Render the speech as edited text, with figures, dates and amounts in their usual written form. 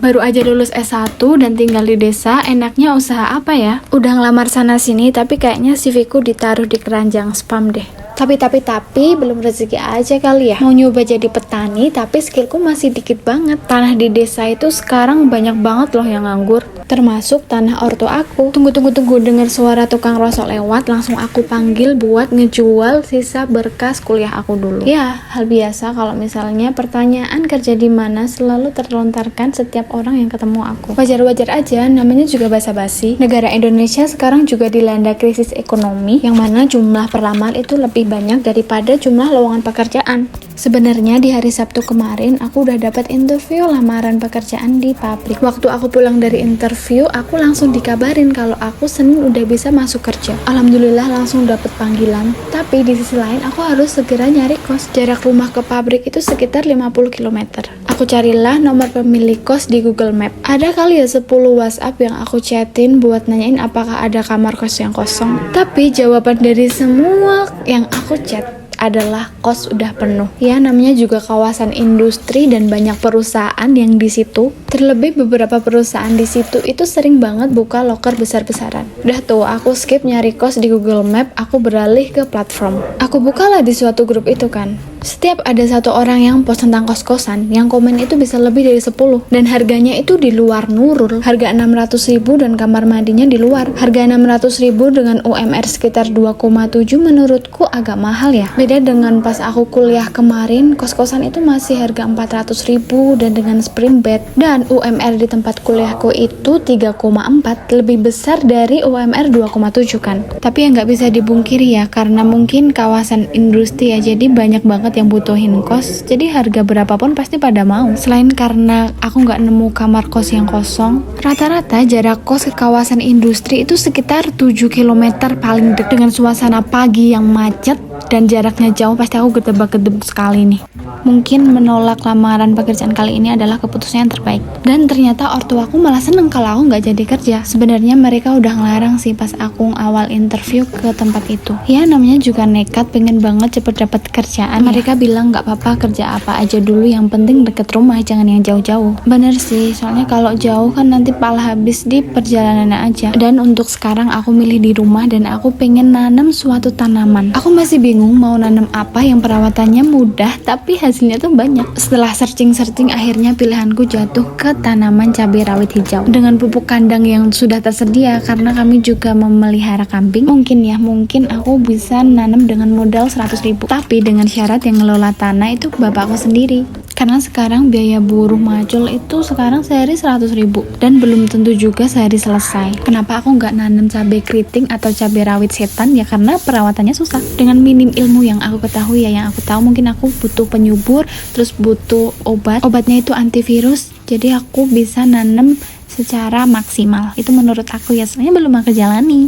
Baru aja lulus S1 dan tinggal di desa, enaknya usaha apa ya? Udah ngelamar sana sini, tapi kayaknya CV-ku ditaruh di keranjang spam deh. Tapi belum rezeki aja kali ya. Mau nyoba jadi petani, tapi skillku masih dikit banget. Tanah di desa itu sekarang banyak banget loh yang nganggur, termasuk tanah ortu aku. Tunggu, dengar suara tukang rosok lewat, langsung aku panggil buat ngejual sisa berkas kuliah aku dulu. Ya, hal biasa kalau misalnya pertanyaan kerja di mana selalu terlontarkan setiap orang yang ketemu aku. Wajar-wajar aja, namanya juga basa-basi. Negara Indonesia sekarang juga dilanda krisis ekonomi, yang mana jumlah pelamar itu lebih banyak daripada jumlah lowongan pekerjaan. Sebenarnya di hari Sabtu kemarin aku udah dapat interview lamaran pekerjaan di pabrik. Waktu aku pulang dari interview, aku langsung dikabarin kalau aku Senin udah bisa masuk kerja. Alhamdulillah langsung dapat panggilan. Tapi di sisi lain aku harus segera nyari kos. Jarak rumah ke pabrik itu sekitar 50 km. Aku carilah nomor pemilik kos di Google Map. Ada kali ya 10 WhatsApp yang aku chatin buat nanyain apakah ada kamar kos yang kosong. Tapi jawaban dari semua yang aku chat adalah kos udah penuh. Ya, namanya juga kawasan industri dan banyak perusahaan yang di situ. Terlebih beberapa perusahaan di situ itu sering banget buka loker besar-besaran. Udah tuh, aku skip nyari kos di Google Map, aku beralih ke platform. Aku bukalah di suatu grup itu kan. Setiap ada satu orang yang post tentang kos-kosan, yang komen itu bisa lebih dari 10. Dan harganya itu di luar Nurul. Harga 600.000 dan kamar mandinya di luar. Harga 600.000 dengan UMR sekitar 2,7 menurutku agak mahal ya. Beda dengan pas aku kuliah kemarin, kos-kosan itu masih harga 400.000 dan dengan spring bed. Dan UMR di tempat kuliahku itu 3,4, lebih besar dari UMR 2,7 kan. Tapi yang nggak bisa dibungkiri ya, karena mungkin kawasan industri ya, jadi banyak banget yang butuhin kos, jadi harga berapapun pasti pada mau. Selain karena aku nggak nemu kamar kos yang kosong, rata-rata jarak kos ke kawasan industri itu sekitar 7 km paling dekat. Dengan suasana pagi yang macet dan jaraknya jauh, pasti aku gedebak-gedebuk sekali nih. Mungkin menolak lamaran pekerjaan kali ini adalah keputusan yang terbaik. Dan ternyata ortuaku malah seneng kalau aku nggak jadi kerja. Sebenarnya mereka udah ngelarang sih pas aku awal interview ke tempat itu. Ya, namanya juga nekat, pengen banget cepet dapet kerjaan. Mereka bilang nggak apa-apa, kerja apa aja dulu, yang penting deket rumah, jangan yang jauh-jauh. Bener sih, soalnya kalau jauh kan nanti pala habis di perjalanannya aja. Dan untuk sekarang aku milih di rumah dan aku pengen nanam suatu tanaman. Aku masih bingung mau nanam apa yang perawatannya mudah tapi hasilnya tuh banyak. Setelah searching akhirnya pilihanku jatuh ke tanaman cabai rawit hijau dengan pupuk kandang yang sudah tersedia. Karena kami juga memelihara kambing, mungkin aku bisa nanam dengan modal 100.000, tapi dengan syarat yang ngelola tanah itu bapakku sendiri. Karena sekarang biaya buruh macul itu sekarang sehari 100.000 dan belum tentu juga sehari selesai. Kenapa aku nggak nanam cabai keriting atau cabai rawit setan? Ya karena perawatannya susah. Dengan minim ilmu yang aku ketahui ya, yang aku tahu mungkin aku butuh penyubur, terus butuh obatnya itu antivirus, jadi aku bisa nanam secara maksimal. Itu menurut aku ya, soalnya belum aku jalani.